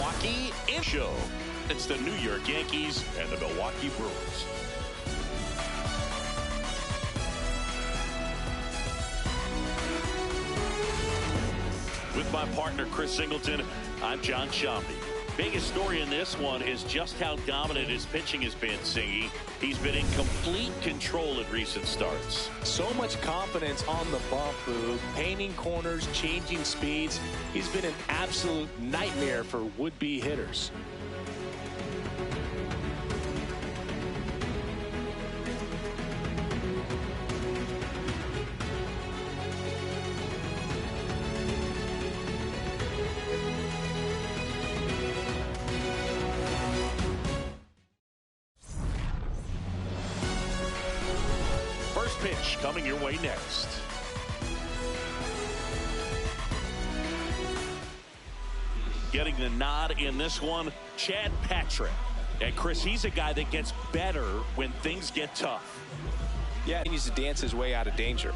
Milwaukee Show. It's the New York Yankees and the Milwaukee Brewers. With my partner Chris Singleton, I'm John Shambi. Biggest story in this one is just how dominant his pitching has been, Singy. He's been in complete control at recent starts. So much confidence on the bump, Boog. Painting corners, changing speeds. He's been an absolute nightmare for would-be hitters. Pitch coming your way next. Getting the nod in this one, Chad Patrick. And Chris, he's a guy that gets better when things get tough. Yeah, he needs to dance his way out of danger.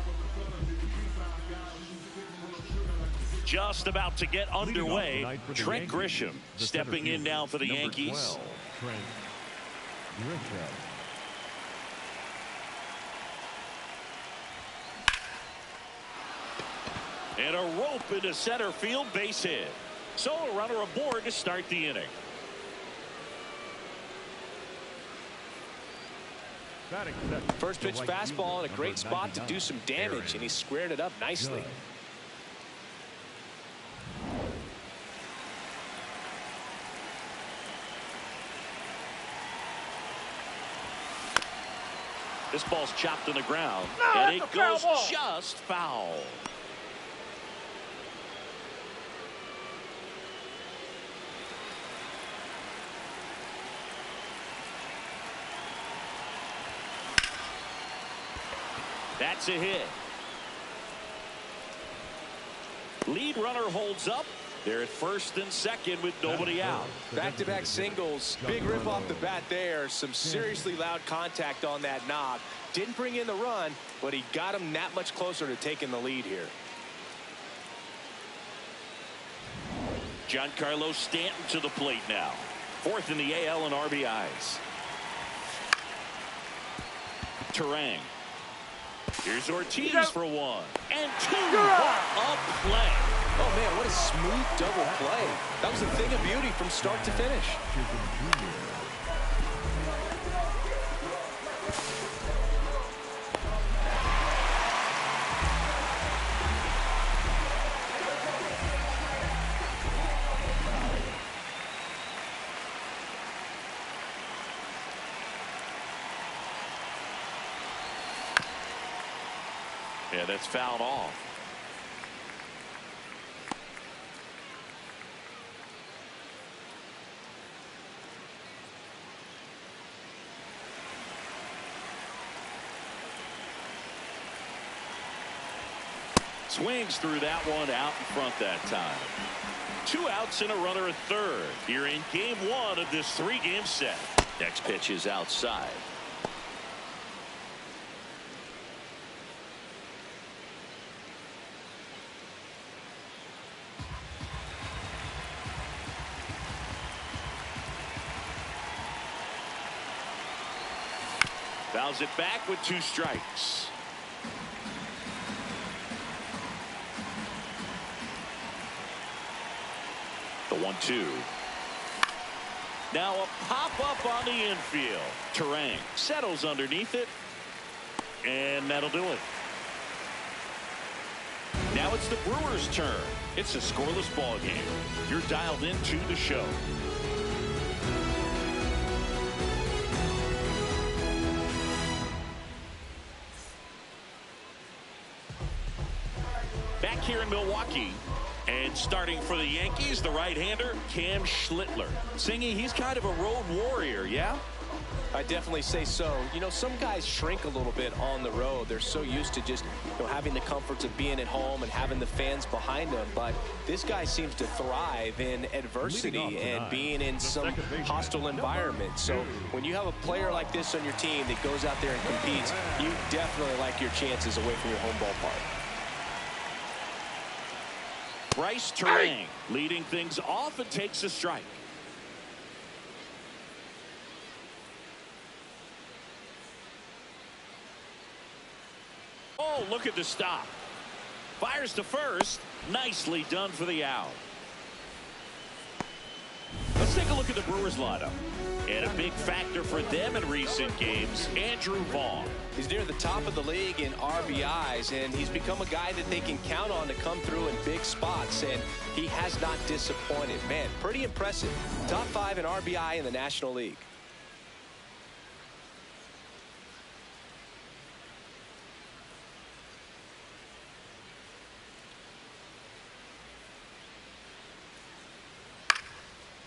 Just about to get underway. Trent Grisham stepping in now for the Yankees. 12, Trent Grisham. And a rope into center field, base hit. So a runner aboard to start the inning. First pitch fastball in a great spot to do some damage, and he squared it up nicely. This ball's chopped on the ground, and it goes just foul. That's a hit. Lead runner holds up. They're at first and second with nobody out. Back-to-back singles. Big rip off the bat there. Some seriously loud contact on that knock. Didn't bring in the run, but he got him that much closer to taking the lead here. Giancarlo Stanton to the plate now. Fourth in the AL in RBIs. Turang. Here's Ortiz for one. And two. What a play. Oh, man, what a smooth double play. That was a thing of beauty from start to finish. Yeah, that's fouled off. Swings through that one out in front that time. 2 outs and a runner at third here in game 1 of this 3-game set. Next pitch is outside. Fouls it back with 2 strikes. The 1-2. Now a pop-up on the infield. Turang settles underneath it. And that'll do it. Now it's the Brewers' turn. It's a scoreless ball game. You're dialed into the show. Back here in Milwaukee, and starting for the Yankees, the right-hander, Cam Schlittler. Singy, he's kind of a road warrior, yeah? I definitely say so. You know, some guys shrink a little bit on the road. They're so used to just, having the comforts of being at home and having the fans behind them. But this guy seems to thrive in adversity and being in some hostile environment. So when you have a player like this on your team that goes out there and competes, you definitely like your chances away from your home ballpark. Bryce Turang leading things off and takes a strike. Oh, look at the stop. Fires to first. Nicely done for the out. Let's take a look at the Brewers lineup. And a big factor for them in recent games, Andrew Vaughn. He's near the top of the league in RBIs, and he's become a guy that they can count on to come through in big spots, and he has not disappointed. Man, pretty impressive. Top 5 in RBI in the National League.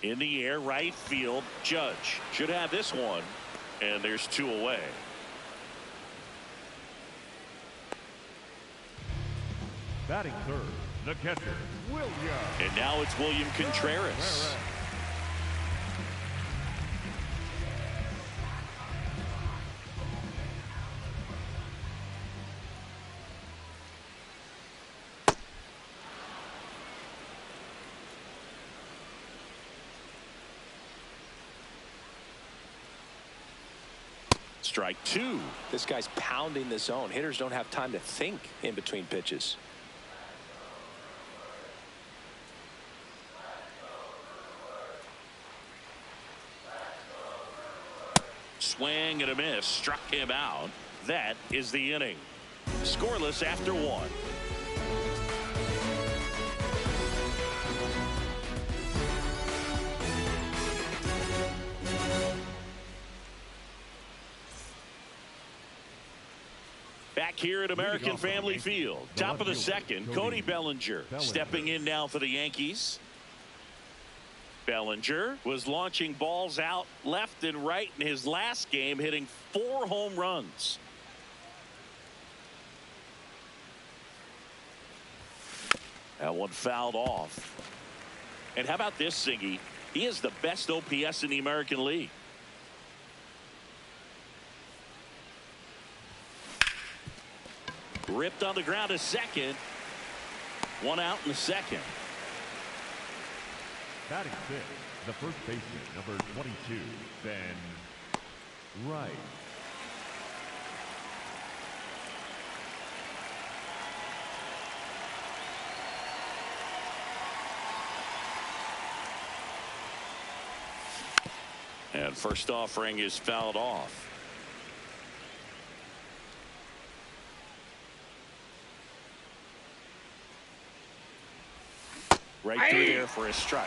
In the air, right field. Judge should have this one, and there's 2 away. Batting third, the catcher, William. And now it's William Contreras. Strike 2. This guy's pounding the zone. Hitters don't have time to think in between pitches. Swing and a miss. Struck him out. That is the inning. Scoreless after 1. Back here at American Family Field. Top of the second, Cody Bellinger stepping in now for the Yankees. Bellinger was launching balls out left and right in his last game, hitting 4 home runs. That one fouled off. And how about this, Singy? He is the best OPS in the American League. Ripped on the ground to second. 1 out in the second. Batting fifth, the first baseman, number 22, Ben Wright. And first offering is fouled off. Right through there for a strike.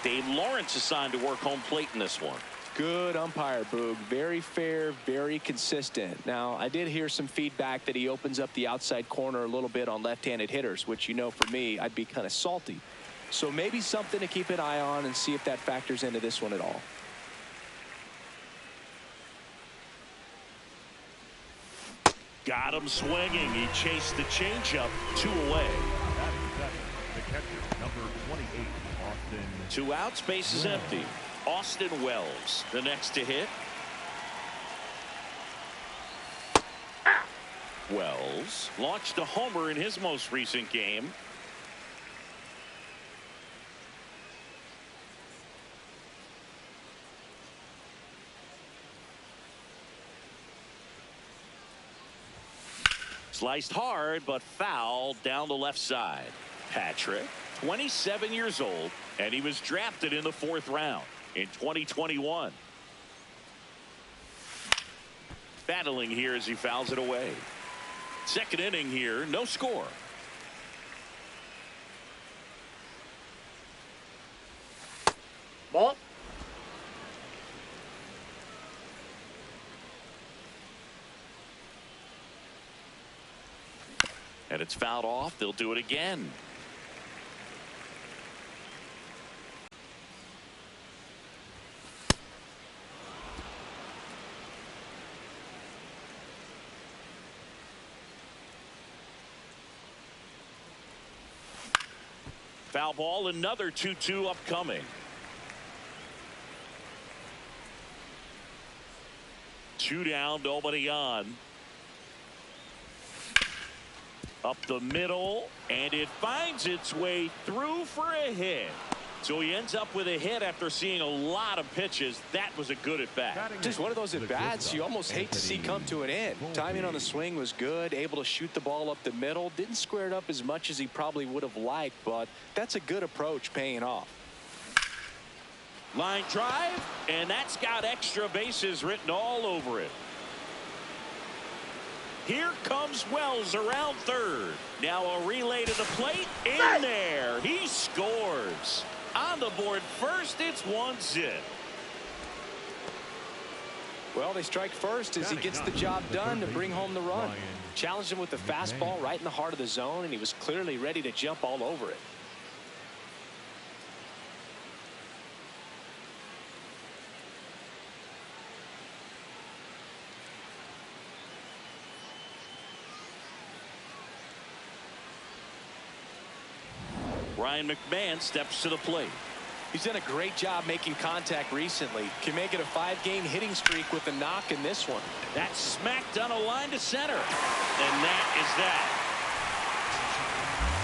Dave Lawrence assigned to work home plate in this one. Good umpire, Boog. Very fair, very consistent. Now, I did hear some feedback that he opens up the outside corner a little bit on left-handed hitters, which, you know, for me, I'd be kind of salty. So maybe something to keep an eye on and see if that factors into this one at all. Got him swinging. He chased the changeup. 2 away. The catcher, number 28, Austin. 2 outs, base is empty. Austin Wells, the next to hit. Wells launched a homer in his most recent game. Sliced hard, but foul down the left side. Patrick, 27 years old, and he was drafted in the 4th round in 2021. Battling here as he fouls it away. Second inning here, no score. Ball. And it's fouled off. They'll do it again. Foul ball, another 2-2 upcoming. 2 down, nobody on. Up the middle, and it finds its way through for a hit. So he ends up with a hit after seeing a lot of pitches. That was a good at bat. Just one of those at bats you almost hate to see come to an end. Timing on the swing was good, able to shoot the ball up the middle. Didn't square it up as much as he probably would have liked, but that's a good approach paying off. Line drive, and that's got extra bases written all over it. Here comes Wells around third. Now a relay to the plate. In there. He scores. On the board first, it's 1-0. Well, they strike first as he gets the job done to bring home the run. Challenged him with the fastball right in the heart of the zone, and he was clearly ready to jump all over it. Ryan McMahon steps to the plate. He's done a great job making contact recently. Can make it a 5-game hitting streak with a knock in this one. That's smacked on a line to center. And that is that.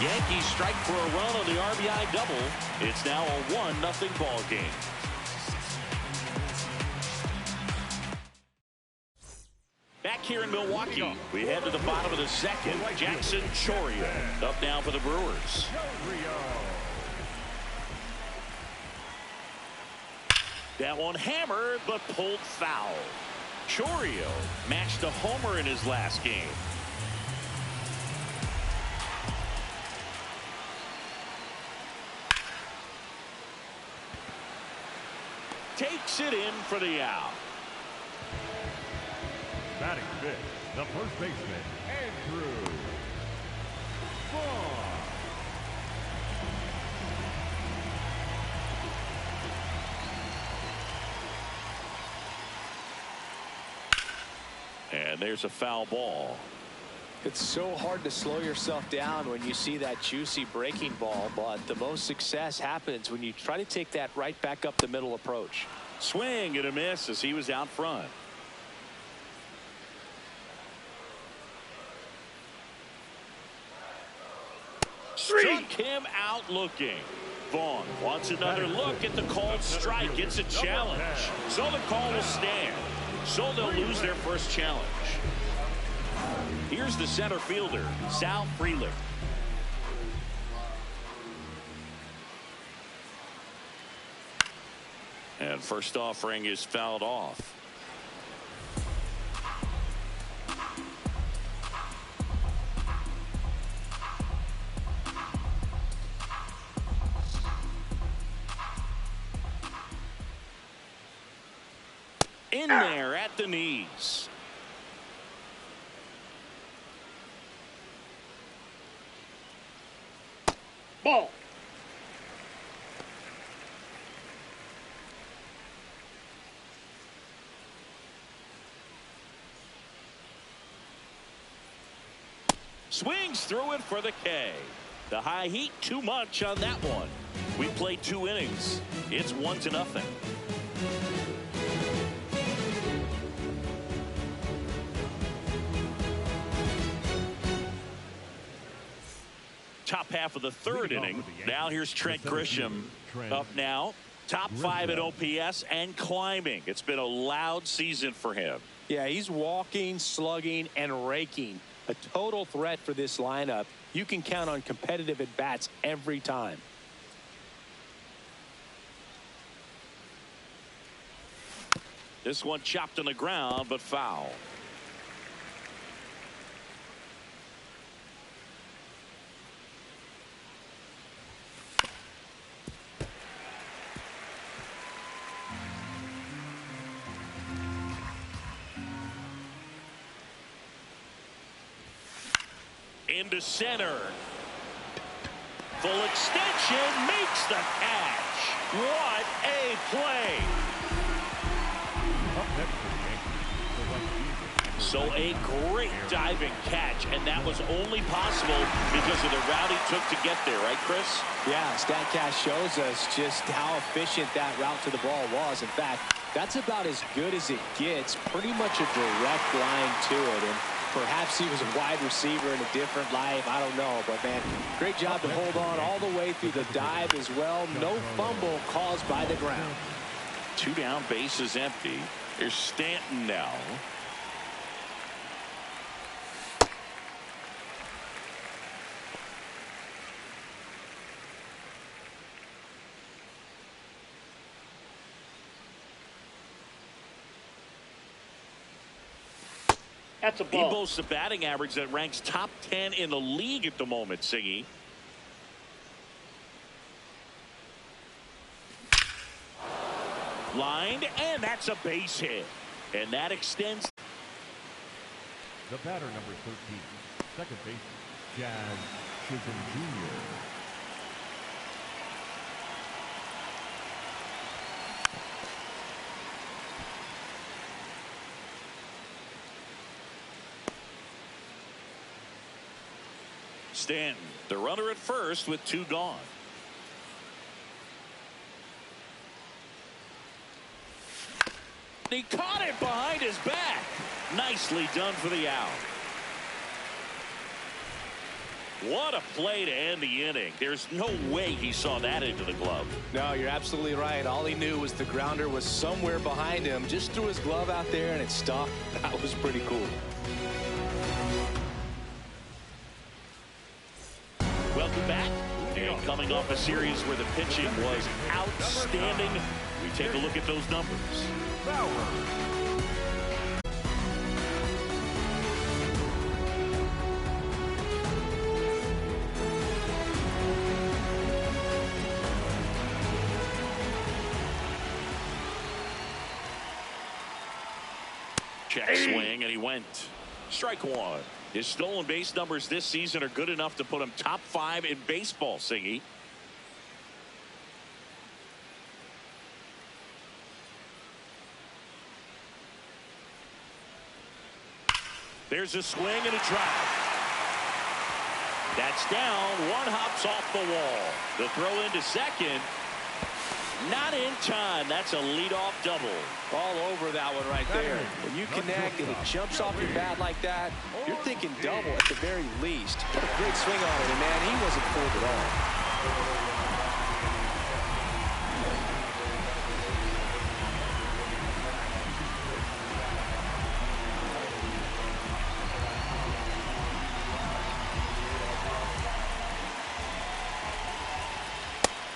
Yankees strike for a run on the RBI double. It's now a 1-0 ball game. Back here in Milwaukee, we head to the bottom of the second. Jackson Chourio up now for the Brewers. That one hammered, but pulled foul. Chourio matched a homer in his last game. Takes it in for the out. Batting fifth, the first baseman, Andrew Vaughn. And there's a foul ball. It's so hard to slow yourself down when you see that juicy breaking ball, but the most success happens when you try to take that right back up the middle approach. Swing and a miss as he was out front. Struck him out looking. Vaughn wants another look at the called strike. It's a challenge. So the call will stand. So they'll lose their first challenge. Here's the center fielder, Sal Frelick. And first offering is fouled off. In there at the knees. Ball. Swings through it for the K. The high heat too much on that one. We played 2 innings. It's 1-0. Top half of the third inning. Now here's Trent Grisham up now. Top 5 at OPS and climbing. It's been a loud season for him. Yeah, he's walking, slugging, and raking. A total threat for this lineup. You can count on competitive at-bats every time. This one chopped on the ground, but foul. Into center. Full extension, makes the catch. What a play. So a great diving catch, and that was only possible because of the route he took to get there, right, Chris? Yeah, StatCast shows us just how efficient that route to the ball was. In fact, that's about as good as it gets. Pretty much a direct line to it. And Perhaps he was a wide receiver in a different life. I don't know. But, man, great job to hold on all the way through the dive as well. No fumble caused by the ground. 2 down, bases empty. Here's Stanton now. That's a ball. He boasts a batting average that ranks top 10 in the league at the moment, Singy. Lined, and that's a base hit. And that extends. The batter, number 13, second baseman, Cam Schlittler. Stanton, the runner at first with 2 gone. He caught it behind his back. Nicely done for the out. What a play to end the inning. There's no way he saw that into the glove. No, you're absolutely right. All he knew was the grounder was somewhere behind him. Just threw his glove out there and it stuck. That was pretty cool. Welcome back. And coming off a series where the pitching was outstanding, we take a look at those numbers. Check swing, and he went. Strike 1. His stolen base numbers this season are good enough to put him top 5 in baseball, Singy. There's a swing and a drive. That's down. 1 hops off the wall. The throw into second. Not in time. That's a leadoff double. All over that one right there. When you connect and it jumps off your bat like that, you're thinking double at the very least. What a great swing on it, and man, he wasn't fooled at all.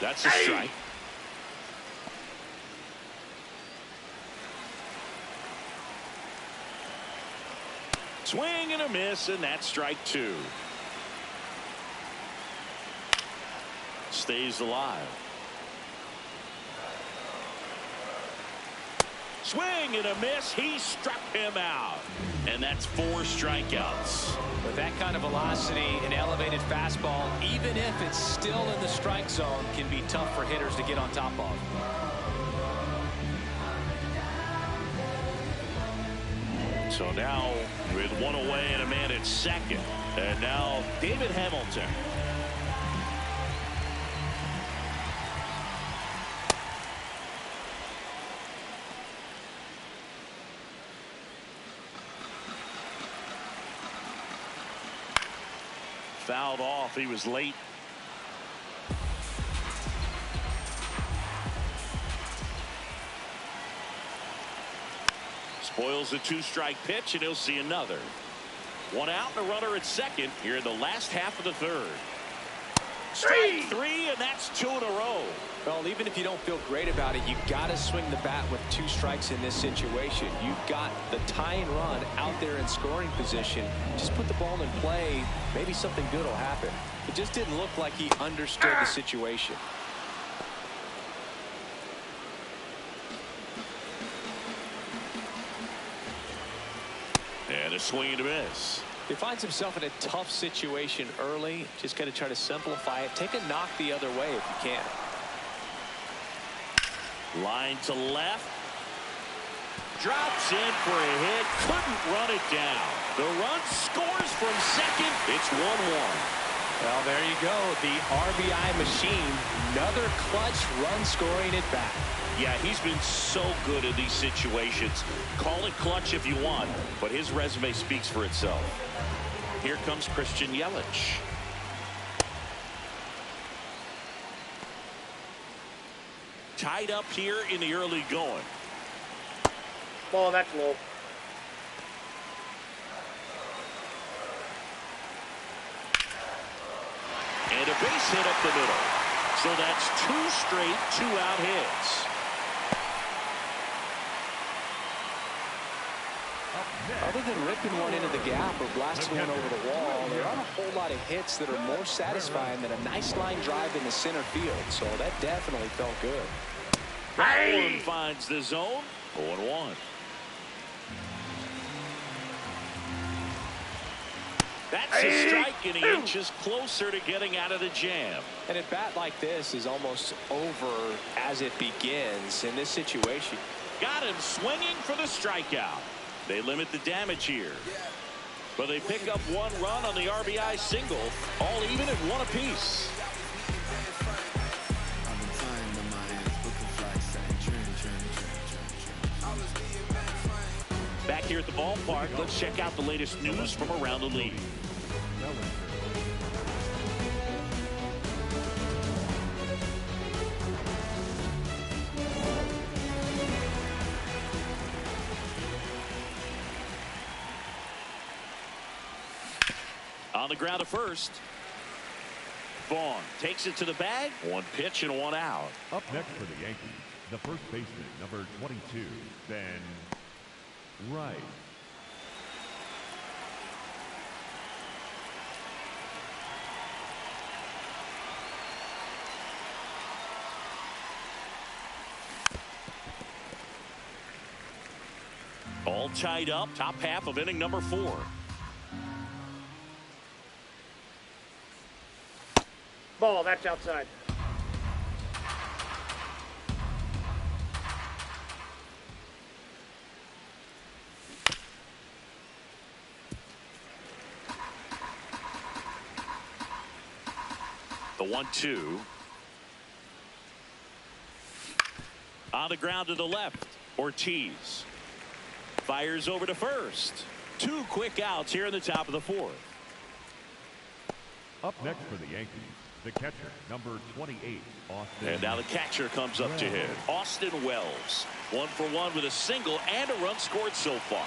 That's a strike. Swing and a miss, and that's strike 2. Stays alive. Swing and a miss. He struck him out. And that's 4 strikeouts. With that kind of velocity, an elevated fastball, even if it's still in the strike zone, can be tough for hitters to get on top of. So now with 1 away and a man at second. And now David Hamilton. Fouled off. He was late. Spoils a 2-strike pitch, and he'll see another. 1 out and a runner at second here in the last half of the 3rd. Strike 3, and that's 2 in a row. Well, even if you don't feel great about it, you got to swing the bat with 2 strikes in this situation. You've got the tying run out there in scoring position. Just put the ball in play. Maybe something good will happen. It just didn't look like he understood the situation. And a swing and a miss. He finds himself in a tough situation early. Just got to try to simplify it. Take a knock the other way if you can. Line to left. Drops in for a hit. Couldn't run it down. The run scores from second. It's 1-1. Well, there you go. The RBI machine. Another clutch run scoring at bat. Yeah, he's been so good in these situations. Call it clutch if you want, but his resume speaks for itself. Here comes Christian Yelich. Tied up here in the early going. Ball, that's low. And a base hit up the middle. So that's 2 straight 2-out hits. Other than ripping one into the gap or blasting one over the wall, there aren't a whole lot of hits that are more satisfying than a nice line drive in the center field. So that definitely felt good. That one finds the zone. 0-1. That's a strike, and he inches closer to getting out of the jam. And a bat like this is almost over as it begins in this situation. Got him swinging for the strikeout. They limit the damage here. But they pick up 1 run on the RBI single, all even at 1 apiece. Back here at the ballpark, let's check out the latest news from around the league. On the ground at first. Vaughn takes it to the bag. 1 pitch and 1 out. Up next for the Yankees, the first baseman, number 22, Ben Wright. All tied up, top half of inning number 4. Ball, that's outside. The 1-2. On the ground to the left. Ortiz fires over to first. 2 quick outs here in the top of the 4th. Up next for the Yankees, the catcher, number 28, Austin. And now the catcher comes up to hit. Austin Wells. 1 for 1 with a single and a run scored so far.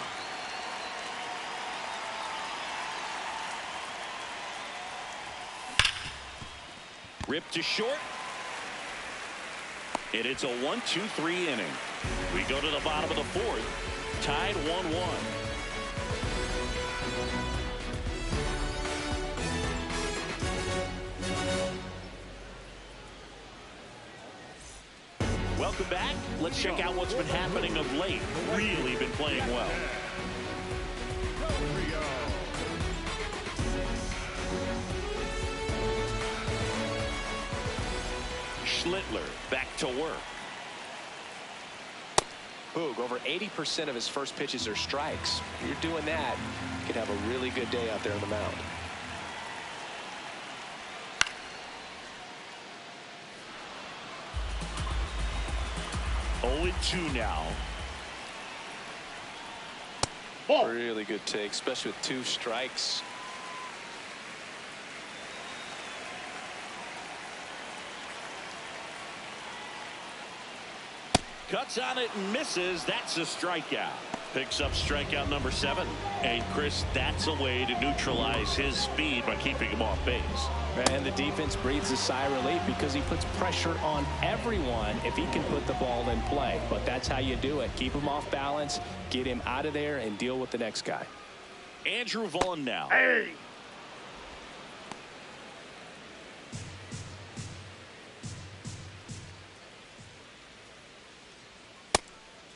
Ripped to short. And it's a 1-2-3 inning. We go to the bottom of the 4th. Tied 1-1. Welcome back. Let's check out what's been happening of late. Really been playing well. Schlittler back to work. Boog, over 80% of his first pitches are strikes. If you're doing that, you could have a really good day out there on the mound. Oh, 2 now. Ball. Really good take, especially with 2 strikes. Cuts on it and misses. That's a strikeout. Picks up strikeout number 7. And Chris, that's a way to neutralize his speed by keeping him off base. And the defense breathes a sigh of relief because he puts pressure on everyone if he can put the ball in play. But that's how you do it. Keep him off balance, get him out of there, and deal with the next guy. Andrew Vaughn now. Hey!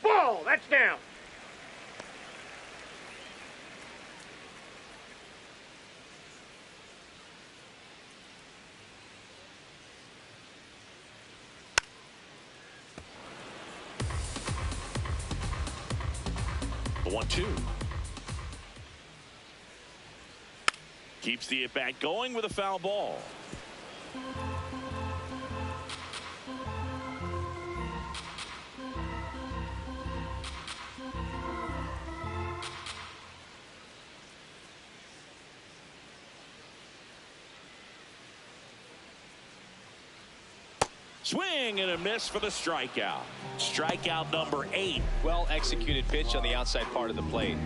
Ball, that's down. The 1-2. Keeps the at-bat going with a foul ball. Swing and a miss for the strikeout. Strikeout number 8. Well executed pitch on the outside part of the plate.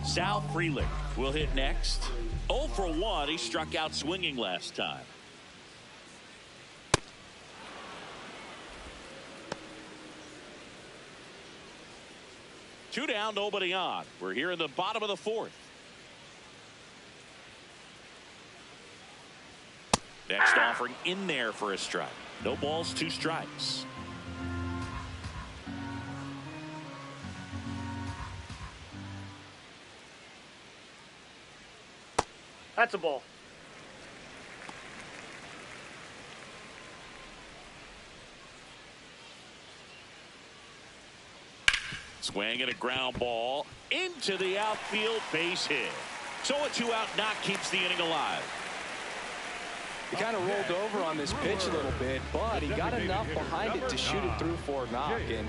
Sal Frelick will hit next. 0 for 1. He struck out swinging last time. Two down, nobody on. We're here in the bottom of the 4th. Next offering in there for a strike. No balls, 2 strikes. That's a ball. Swing and a ground ball into the outfield, base hit. So a 2-out knock keeps the inning alive. He kind of rolled over on this pitch a little bit, but he got enough behind it to shoot it through for a knock. And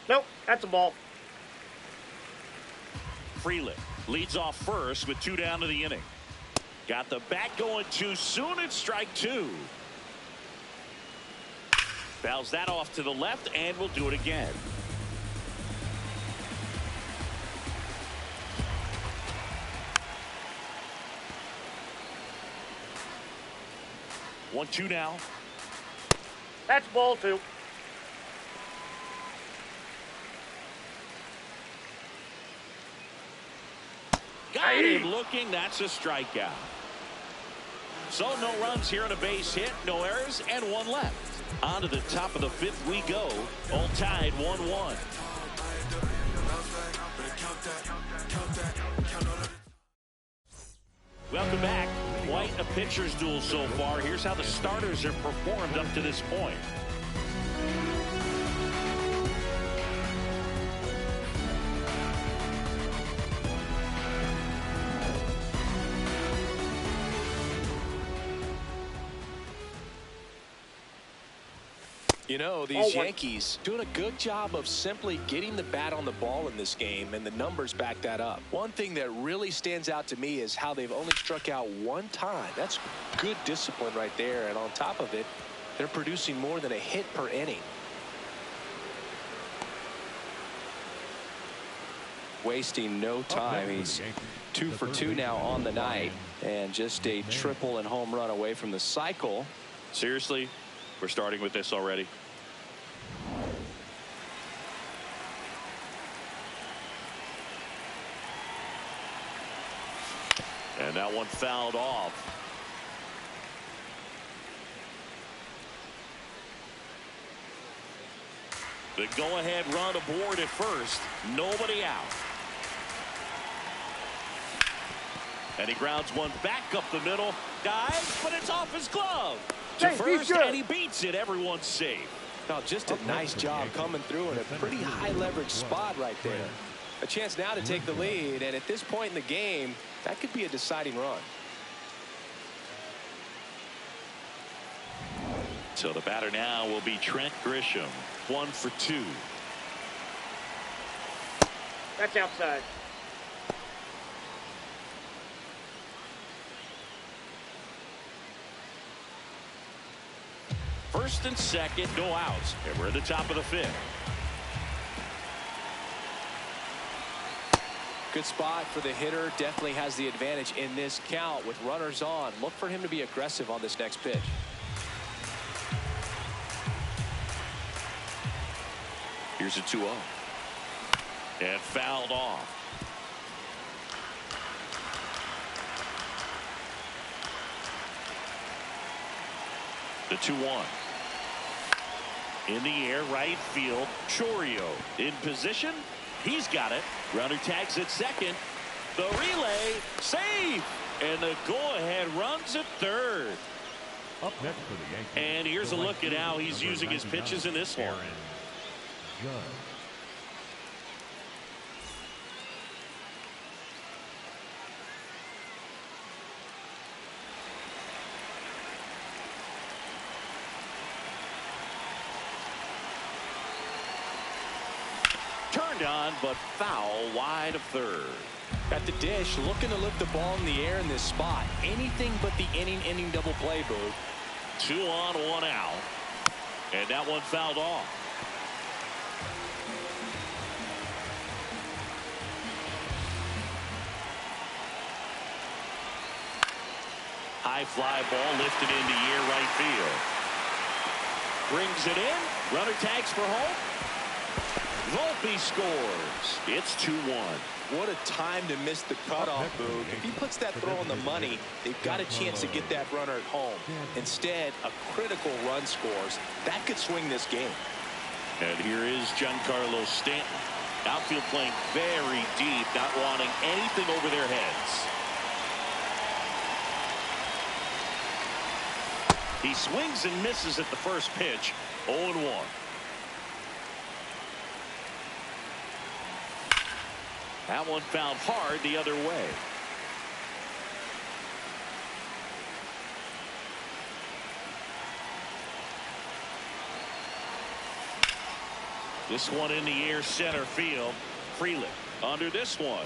Nope, that's a ball. Frelick leads off first with 2 down to the inning. Got the bat going too soon. It's strike 2. Fouls that off to the left, and we'll do it again. One, 2 now. That's ball 2. Got him looking. That's a strikeout. So no runs here on a base hit, no errors, and 1 left. On to the top of the 5th we go. All tied 1-1. Welcome back. Quite a pitcher's duel so far. Here's how the starters have performed up to this point. you know, these Yankees doing a good job of simply getting the bat on the ball in this game, and the numbers back that up. One thing that really stands out to me is how they've only struck out 1 time. That's good discipline right there, and on top of it, they're producing more than a hit per inning. Wasting no time. He's 2 for 2 now on the night, and just a triple and home run away from the cycle. Seriously, we're starting with this already. And that one fouled off. The go-ahead run aboard at first. Nobody out. And he grounds one back up the middle. Dives, but it's off his glove. To first, and he beats it. Everyone's safe. Now, just a nice job coming through in a pretty high leverage spot right there. A chance now to take the lead, and at this point in the game, that could be a deciding run. So the batter now will be Trent Grisham. 1 for 2. That's outside. First and second, no outs. And we're at the top of the 5th. Good spot for the hitter. Definitely has the advantage in this count with runners on. Look for him to be aggressive on this next pitch. Here's a 2-0. And fouled off. The 2-1. In the air, right field. Chorio in position. He's got it. Runner tags at second. The relay, safe, and the go-ahead runs at third. Up next for the Yankees. And here's a look at how he's using his pitches in this one. Turned on, but foul wide of third. At the dish, looking to lift the ball in the air in this spot. Anything but the inning double play, Boo. 2 on, 1 out. And that one fouled off. High fly ball lifted into air right field. Brings it in. Runner tags for home. Volpe scores. It's 2-1. What a time to miss the cutoff, Boog. If he puts that throw on the money, they've got a chance to get that runner at home. Instead, a critical run scores. That could swing this game. And here is Giancarlo Stanton. Outfield playing very deep, not wanting anything over their heads. He swings and misses at the first pitch. 0-1. That one fouled hard the other way. This one in the air center field. Freeland under this one.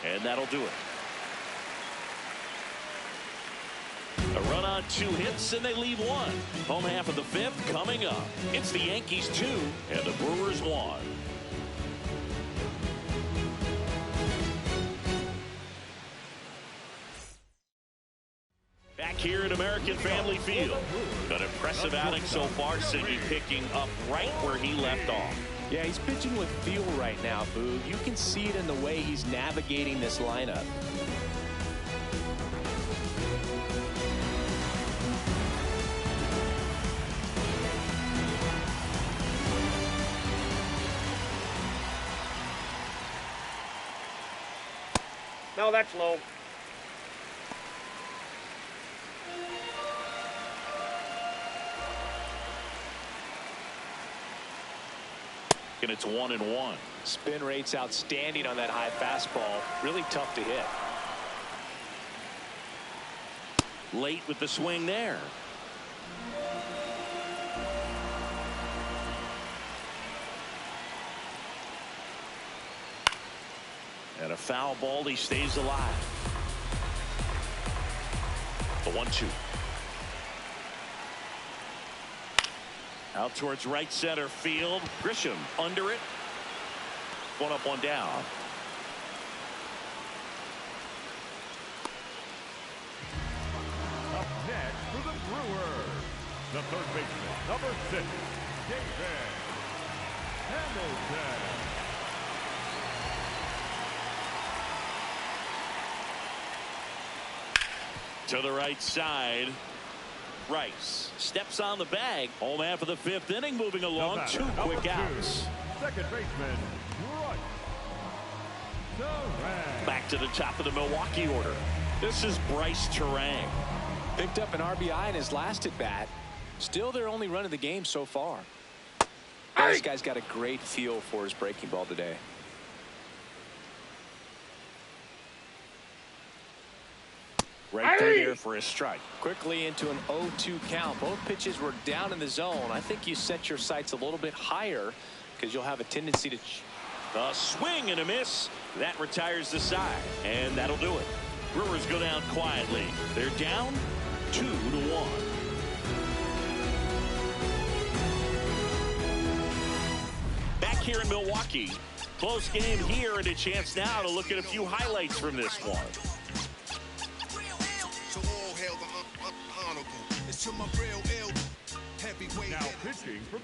And that'll do it. A run on 2 hits and they leave 1. Home half of the 5th coming up. It's the Yankees 2 and the Brewers 1. Back here at American Family Field. An impressive outing so far. Sidney picking up right where he left off. Yeah, he's pitching with feel right now, Boog. You can see it in the way he's navigating this lineup. No, that's low. And it's 1-1. Spin rate's outstanding on that high fastball. Really tough to hit. Late with the swing there. And a foul ball. He stays alive. The 1-2. Out towards right center field. Grisham under it. 1 up, 1 down. Up next for the Brewers, the third baseman, number 6, David Hamilton. To the right side. Rice steps on the bag. Home half of the 5th inning, moving along. 2 quick outs. Second baseman, Bryce. Back to the top of the Milwaukee order. This is Bryce Terang. Picked up an RBI in his last at bat. Still their only run of the game so far. This guy's got a great feel for his breaking ball today. Right through there for a strike. Quickly into an 0-2 count. Both pitches were down in the zone. I think you set your sights a little bit higher because you'll have a tendency to... A swing and a miss. That retires the side. And that'll do it. Brewers go down quietly. They're down 2-1. Back here in Milwaukee. Close game here and a chance now to look at a few highlights from this one.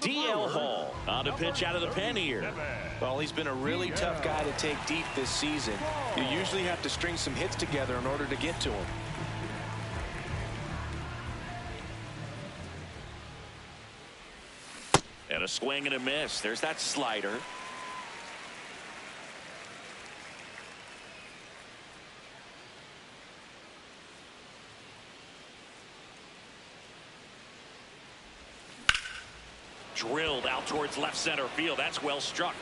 DL Hall on a pitch out of the pen here. Well, he's been a really tough guy to take deep this season. You usually have to string some hits together in order to get to him. And a swing and a miss. There's that slider. Drilled out towards left center field. That's well struck.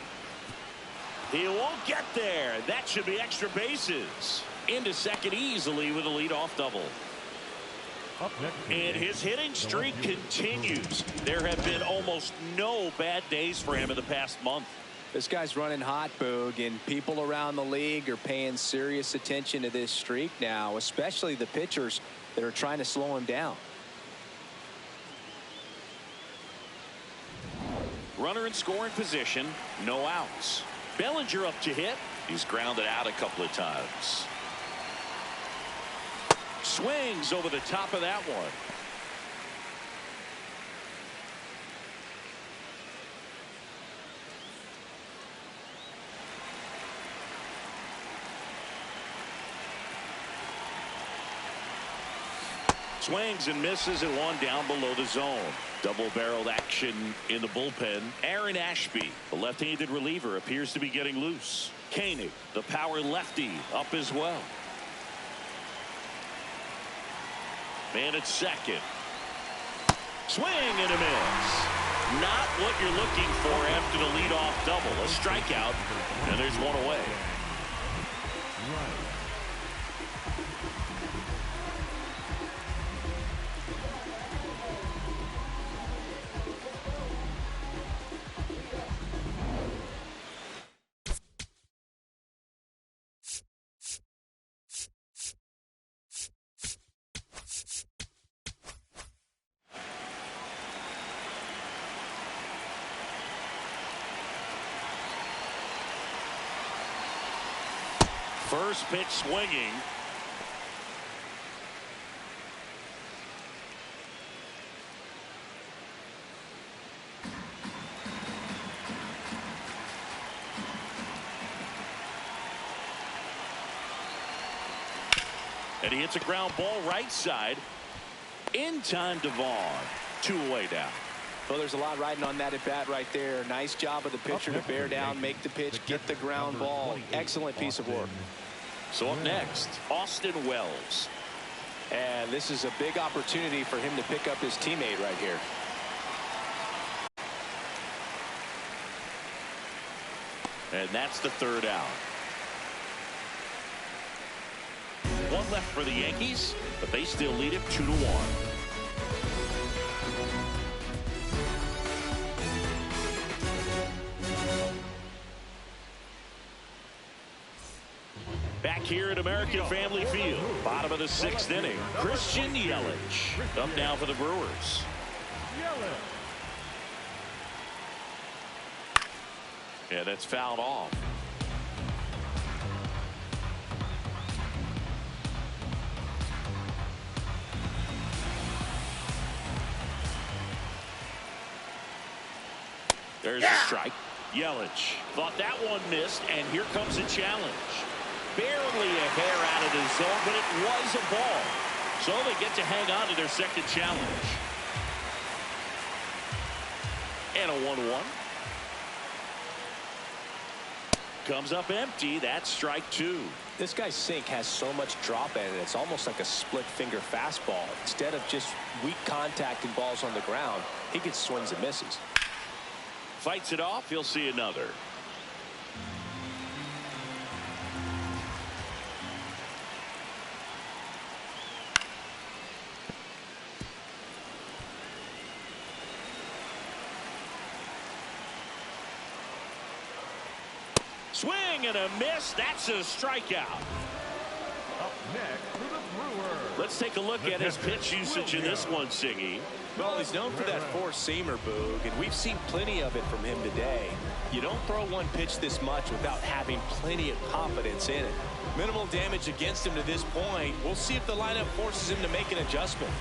He won't get there. That should be extra bases. Into second easily with a leadoff double. And his hitting streak continues. There have been almost no bad days for him in the past month. This guy's running hot, Boog, and people around the league are paying serious attention to this streak now, especially the pitchers that are trying to slow him down. Runner in scoring position, no outs. Bellinger up to hit. He's grounded out a couple of times. Swings over the top of that one. Swings and misses and one down below the zone. Double-barreled action in the bullpen. Aaron Ashby, the left-handed reliever, appears to be getting loose. Koenig, the power lefty, up as well. Man at second. Swing and a miss. Not what you're looking for after the leadoff double. A strikeout, and there's one away. First pitch swinging. And he hits a ground ball right side. In time to Vaughn. 2 away now. Well, there's a lot riding on that at bat right there. Nice job of the pitcher to bear down, make the pitch, get the ground ball. Excellent piece of work. So up next, Austin Wells. And this is a big opportunity for him to pick up his teammate right here. And that's the third out. One left for the Yankees, but they still lead it 2-1. Back here at American Family Field, bottom of the 6th inning, Christian Yelich up now for the Brewers. Yeah, that's fouled off. There's a strike. Yelich thought that one missed, and here comes a challenge. Barely a hair out of the zone, but it was a ball. So they get to hang on to their second challenge. And a 1-1. Comes up empty. That's strike 2. This guy's sink has so much drop in it. It's almost like a split finger fastball. Instead of just weak contact and balls on the ground, he gets swings and misses. Fights it off. He'll see another. Swing and a miss. That's a strikeout. Up next for the Brewers. Let's take a look at his pitch usage in this one, Siggy. Well, he's known for that four-seamer, Boog, and we've seen plenty of it from him today. You don't throw one pitch this much without having plenty of confidence in it. Minimal damage against him to this point. We'll see if the lineup forces him to make an adjustment.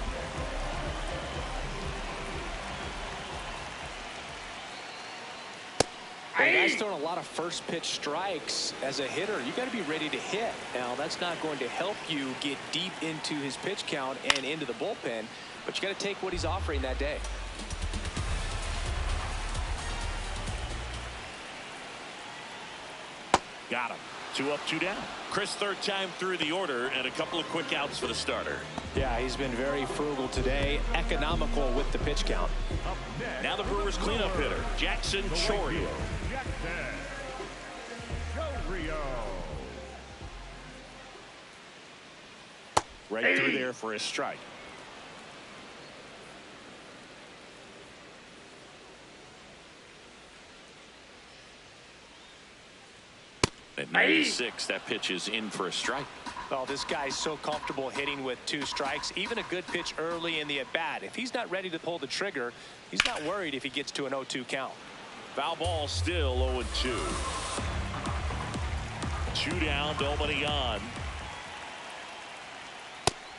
The guy's throwing a lot of first pitch strikes. As a hitter, you got to be ready to hit. Now, that's not going to help you get deep into his pitch count and into the bullpen, but you got to take what he's offering that day. Got him. 2 up, 2 down. Chris, third time through the order, and a couple of quick outs for the starter. Yeah, he's been very frugal today, economical with the pitch count. Now the Brewers cleanup hitter, Jackson Chourio. Right through there for a strike. At 96, that pitch is in for a strike. Oh, this guy's so comfortable hitting with 2 strikes. Even a good pitch early in the at-bat. If he's not ready to pull the trigger, he's not worried if he gets to an 0-2 count. Foul ball still 0-2. 2 down, nobody on.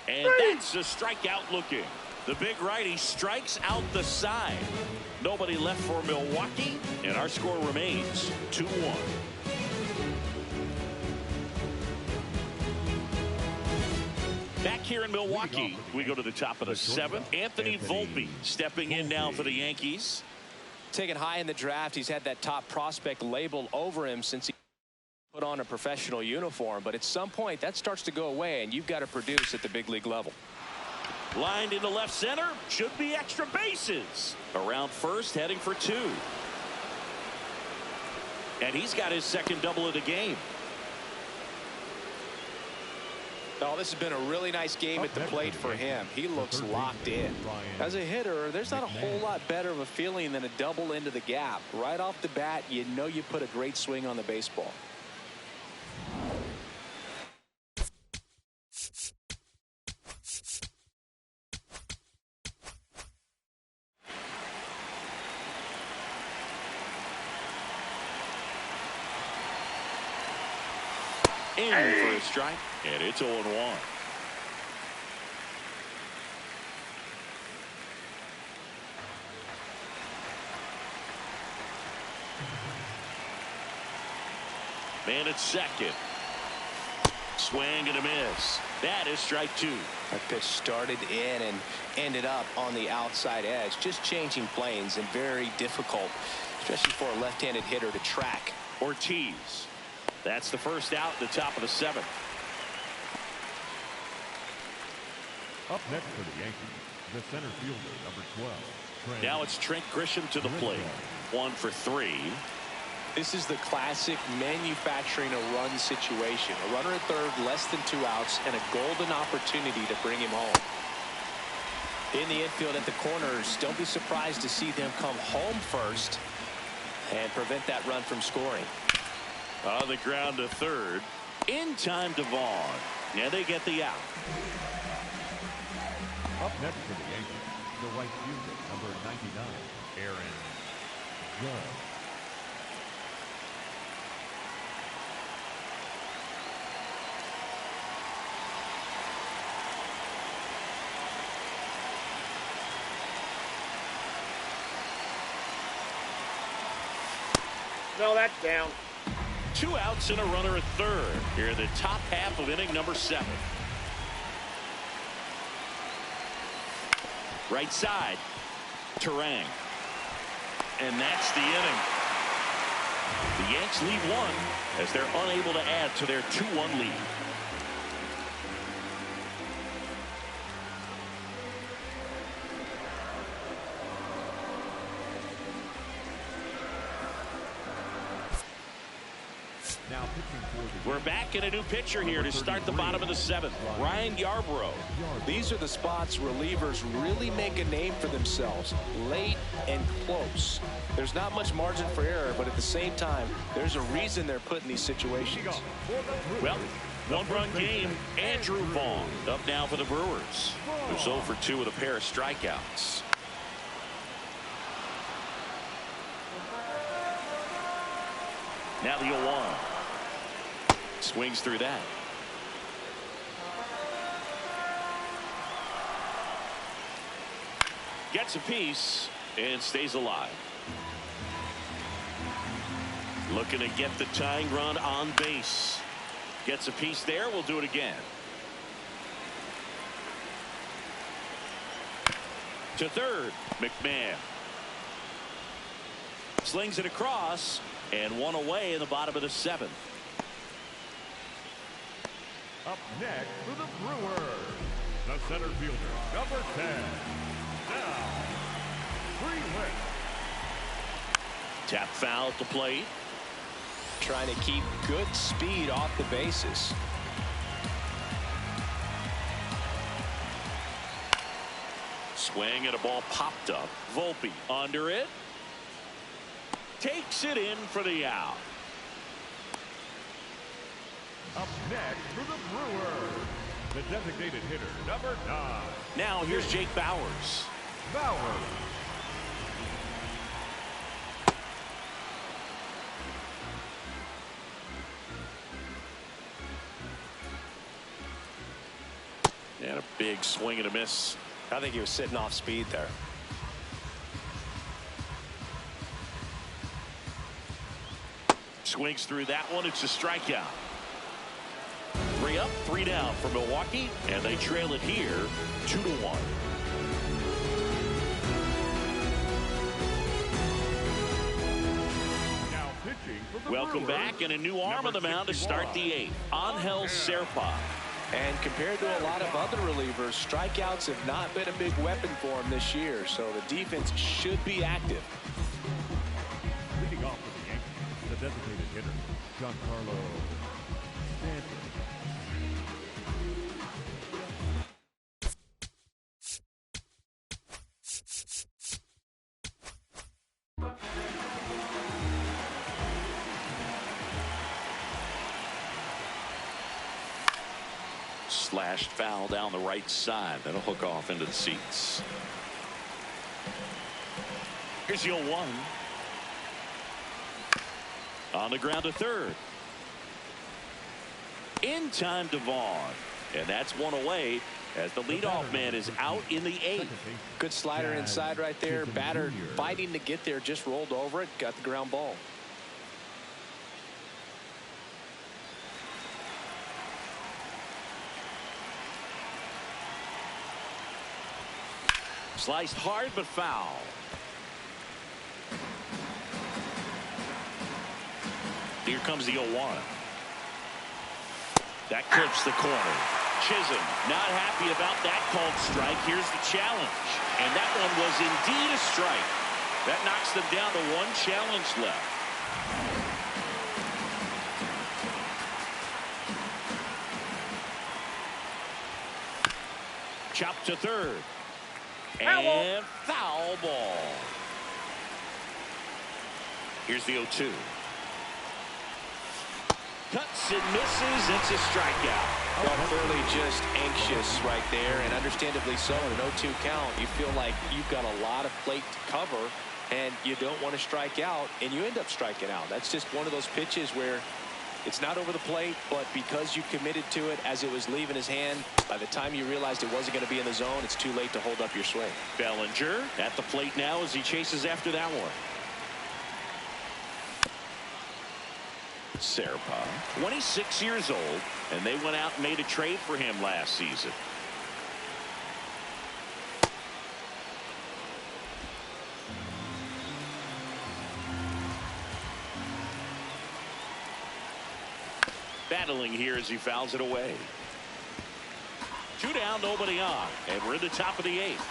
And that's a strikeout looking. The big righty strikes out the side. Nobody left for Milwaukee, and our score remains 2-1. Back here in Milwaukee, we go to the top of the 7th. Anthony Volpe stepping in now for the Yankees. Taken high in the draft, he's had that top prospect label over him since he put on a professional uniform. But at some point, that starts to go away, and you've got to produce at the big league level. Lined into left center, should be extra bases. Around first, heading for 2. And he's got his second double of the game. Oh, this has been a really nice game at the plate for him. He looks locked in. As a hitter, there's not a whole lot better of a feeling than a double into the gap. Right off the bat, you know you put a great swing on the baseball. In for a strike, and it's 0-1. Man at second. Swing and a miss. That is strike 2. That pitch started in and ended up on the outside edge. Just changing planes and very difficult, especially for a left-handed hitter to track. Ortiz. That's the first out at the top of the 7th. Up next for the Yankees, the center fielder, number 12. Now it's Trent Grisham to the plate. 1 for 3. This is the classic manufacturing a run situation. A runner at third, less than 2 outs, and a golden opportunity to bring him home. In the infield at the corners, don't be surprised to see them come home first and prevent that run from scoring. On the ground to third. In time to Vaughn. Now they get the out. Up next for the Yankees, the right fielder, number 99, Aaron Judge. No, that's down. 2 outs and a runner at third. Here in the top half of inning number 7. Right side. Terang. And that's the inning. The Yanks lead 1 as they're unable to add to their 2-1 lead. We're back in a new pitcher here to start the bottom of the 7th. Ryan Yarbrough. These are the spots relievers really make a name for themselves. Late and close. There's not much margin for error, but at the same time, there's a reason they're put in these situations. Well, 1-run game. Andrew Vaughn up now for the Brewers, who's 0 for 2 with a pair of strikeouts. Now the 0-1. Swings through that. Gets a piece and stays alive. Looking to get the tying run on base. Gets a piece there. We'll do it again. To third, McMahon. Slings it across, and 1 away in the bottom of the 7th. Up next for the Brewers, the center fielder, number 10, now, Freeland. Tap foul at the plate. Trying to keep good speed off the bases. Swing and a ball popped up. Volpe under it. Takes it in for the out. Up next for the Brewers, the designated hitter, number 9. Now here's Jake Bauers. Bauers. And a big swing and a miss. I think he was sitting off speed there. Swings through that one. It's a strikeout. 3 up, 3 down for Milwaukee, and they trail it here 2-1. Now pitching for the Welcome Brewers, back, and a new arm on the mound to start the 8th. Angel Serpa. And compared to a lot of other relievers, strikeouts have not been a big weapon for him this year, so the defense should be active. Leading off for the Yankees, the designated hitter, Giancarlo Stanton. Slashed foul down the right side. That'll hook off into the seats. Here's the 0-1. On the ground to third. In time to Vaughn. And that's one away as the leadoff man is out in the 8th. Good slider inside right there. Batter fighting to get there, just rolled over it, got the ground ball. Sliced hard but foul. Here comes the 0-1. That clips the corner. Chisholm not happy about that called strike. Here's the challenge. And that one was indeed a strike. That knocks them down to 1 challenge left. Chop to third. And foul ball. Here's the 0-2. Cuts and misses. It's a strikeout. Yeah, clearly just anxious right there, and understandably so. In an 0-2 count, you feel like you've got a lot of plate to cover, and you don't want to strike out, and you end up striking out. That's just one of those pitches where it's not over the plate, but because you committed to it as it was leaving his hand, by the time you realized it wasn't going to be in the zone, it's too late to hold up your swing. Bellinger at the plate now as he chases after that one. Serpa, 26 years old, and they went out and made a trade for him last season. Battling here as he fouls it away. 2 down, nobody on, and we're in the top of the 8th.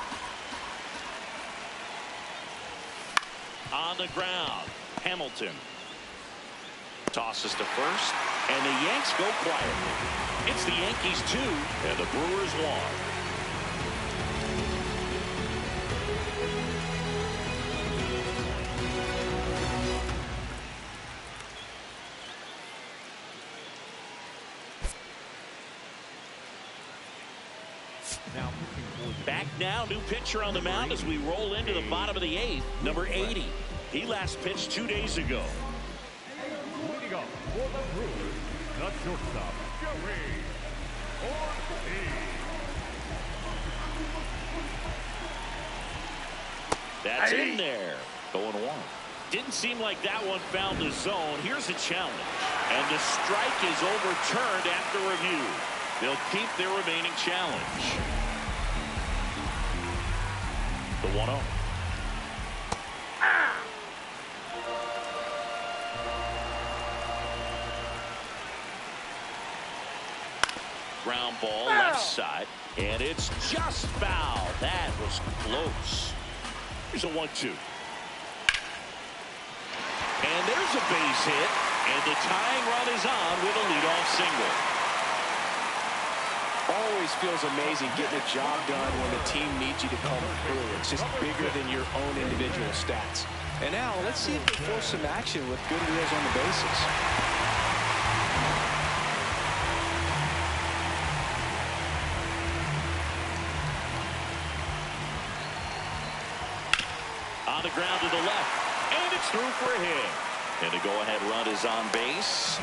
On the ground, Hamilton tosses to first, and the Yanks go quietly. It's the Yankees 2 and the Brewers 1. Back now, new pitcher on the mound as we roll into the bottom of the 8th, number 80. He last pitched 2 days ago. Leading off for the Brewers, the shortstop, Joey Ortiz. That's in there. 0-1. Didn't seem like that one found the zone. Here's a challenge. And the strike is overturned after review. They'll keep their remaining challenge. The 1-0. ground ball left side, and it's just foul. That was close. Here's a 1-2. And there's a base hit, and the tying run is on with a leadoff single. Always feels amazing getting a job done when the team needs you to come through. It's just bigger than your own individual stats. And now let's see if they force some action with good wheels on the bases. On the ground to the left, and it's through for a hit. And the go-ahead run is on base.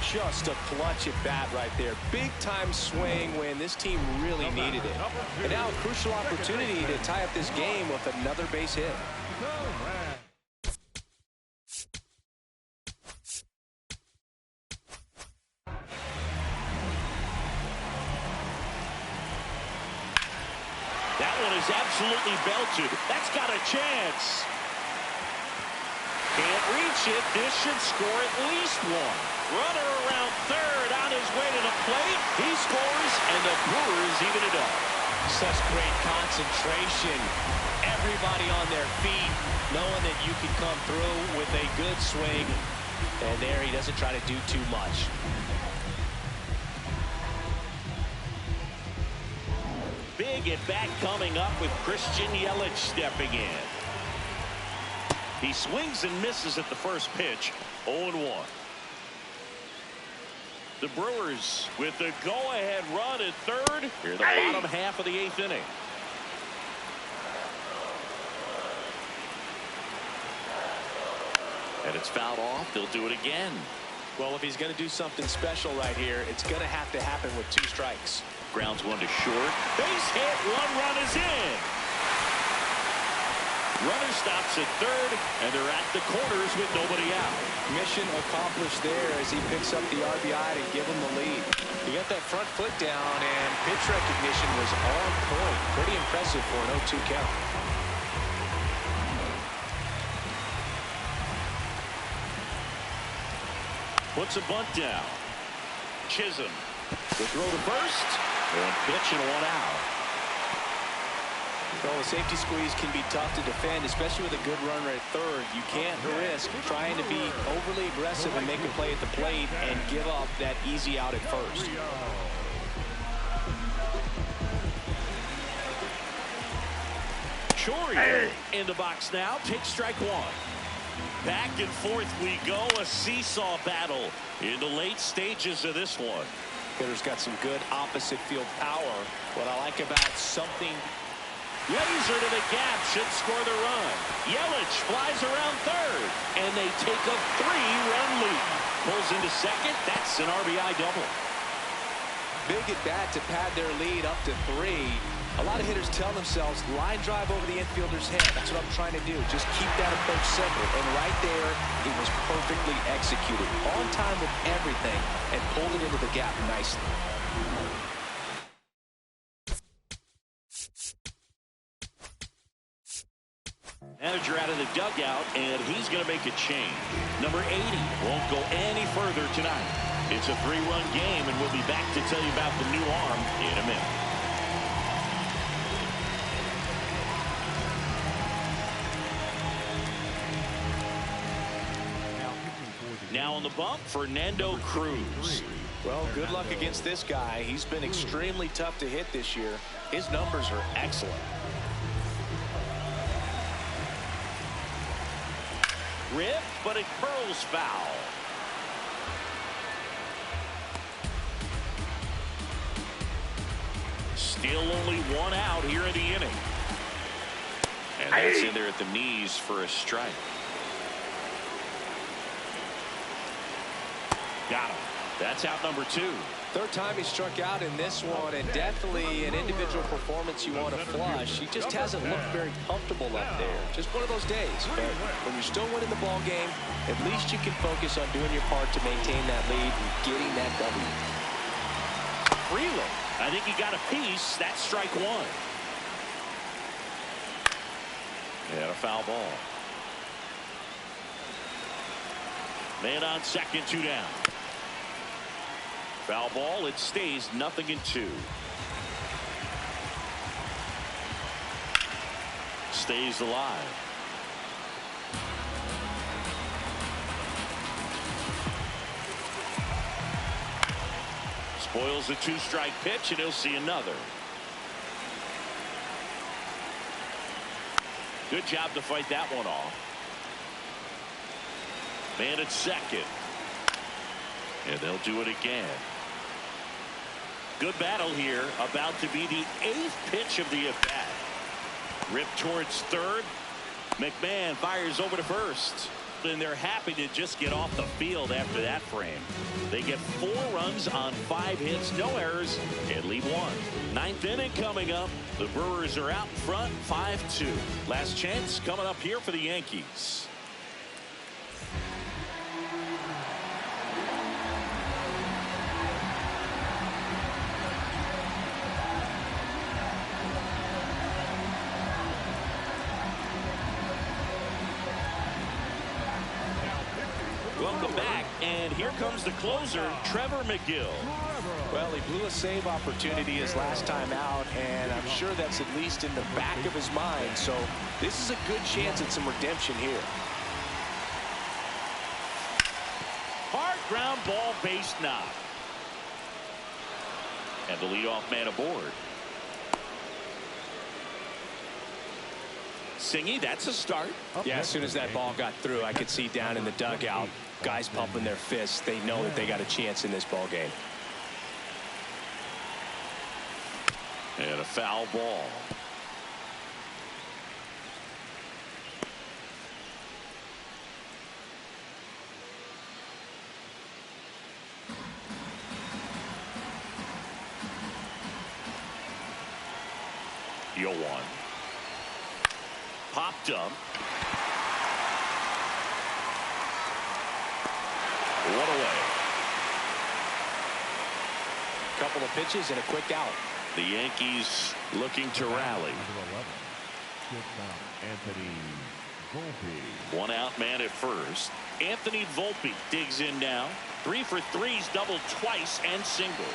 Just a clutch at bat right there. Big time swing when this team really needed it. And now a crucial opportunity to tie up this game with another base hit. That one is absolutely belted. That's got a chance. Can't reach it. This should score at least one. Runner around third on his way to the plate. He scores, and the Brewers even it up. Such great concentration. Everybody on their feet, knowing that you can come through with a good swing. And there he doesn't try to do too much. Big at bat coming up with Christian Yelich stepping in. He swings and misses at the first pitch. 0-1. The Brewers with the go-ahead run at third. Here in the bottom half of the 8th inning. And it's fouled off. They'll do it again. Well, if he's going to do something special right here, it's going to have to happen with 2 strikes. Grounds one to short. Base hit. 1 run is in. Runner stops at third, and they're at the corners with nobody out. Mission accomplished there as he picks up the RBI to give him the lead. He got that front foot down, and pitch recognition was on point. Pretty impressive for an 0-2 count. Puts a bunt down. Chisholm. The throw to first. One pitch and 1 out. Well, a safety squeeze can be tough to defend, especially with a good runner at third. You can't risk trying to be overly aggressive and make a play at the plate and give up that easy out at first. Chourio in the box now. Takes strike 1. Back and forth we go. A seesaw battle in the late stages of this one. Hitter's got some good opposite field power. What I like about something... Laser to the gap, should score the run. Yelich flies around third, and they take a 3-run lead. Pulls into second. That's an RBI double. Big at bat to pad their lead up to 3. A lot of hitters tell themselves, line drive over the infielder's head. That's what I'm trying to do. Just keep that approach simple. And right there, it was perfectly executed. On time with everything, and pulled it into the gap nicely. Manager out of the dugout, and he's going to make a change. Number 80 won't go any further tonight. It's a 3-run game, and we'll be back to tell you about the new arm in a minute. Now on the bump, Fernando Cruz. Well, good luck against this guy. He's been extremely tough to hit this year. His numbers are excellent. Rip, but it curls foul. Still only 1 out here in the inning. And that's in there at the knees for a strike. Got him. That's out number 2. Third time he struck out in this one, and definitely an individual performance you want to flush. He just hasn't looked very comfortable up there. Just one of those days. But when you're still winning the ball game, at least you can focus on doing your part to maintain that lead and getting that W. Freeland. I think he got a piece. That's strike 1. And a foul ball. Man on second, 2 down. Foul ball. It stays 0-2. Stays alive. Spoils the 2-strike pitch, and he'll see another. Good job to fight that one off. Man at second. And they'll do it again. Good battle here. About to be the 8th pitch of the at-bat. Ripped towards third. McMahon fires over to first. And they're happy to just get off the field after that frame. They get 4 runs on 5 hits, no errors, and lead 1. 9th inning coming up. The Brewers are out front 5-2. Last chance coming up here for the Yankees. Welcome back, and here comes the closer, Trevor McGill. Well, he blew a save opportunity his last time out, and I'm sure that's at least in the back of his mind. So this is a good chance at some redemption here. Hard ground ball, base knock. And the leadoff man aboard. Singy, that's a start. Yeah, as soon as that ball got through, I could see down in the dugout, guys pumping their fists. They know that they got a chance in this ball game. And a foul ball. Yo one. Popped up. One away. Couple of pitches and a quick out. The Yankees looking to rally. Anthony Volpe. One out man at first. Anthony Volpe digs in now. 3 for 3's doubled twice and single.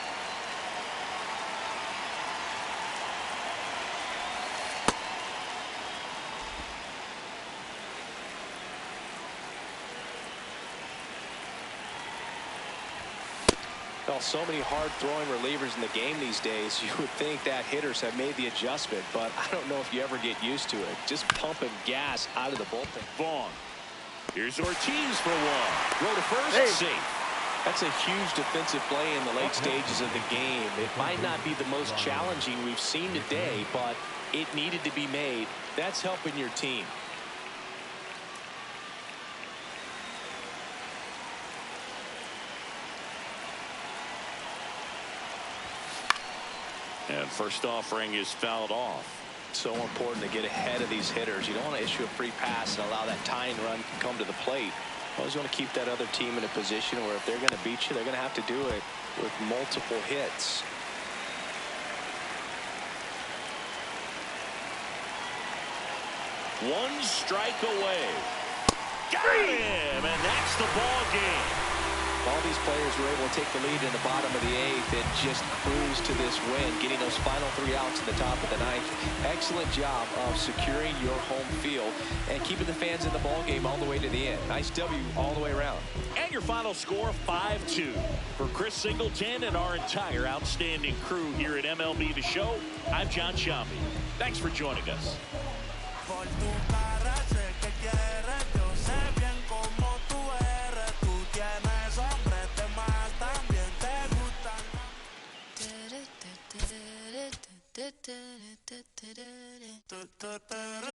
Well, so many hard-throwing relievers in the game these days. You would think that hitters have made the adjustment, but I don't know if you ever get used to it. Just pumping gas out of the bullpen. Vaughn. Here's Ortiz for one. Throw to first. Safe. That's a huge defensive play in the late stages of the game. It might not be the most challenging we've seen today, but it needed to be made. That's helping your team. And first offering is fouled off. So important to get ahead of these hitters. You don't want to issue a free pass and allow that tying run to come to the plate. You always want to keep that other team in a position where if they're going to beat you, they're going to have to do it with multiple hits. One strike away. Got him, and that's the ball game. All these players were able to take the lead in the bottom of the 8th and just cruise to this win, getting those final 3 outs in the top of the 9th. Excellent job of securing your home field and keeping the fans in the ball game all the way to the end. Nice W all the way around. And your final score, 5-2. For Chris Singleton and our entire outstanding crew here at MLB The Show, I'm John Shambi. Thanks for joining us.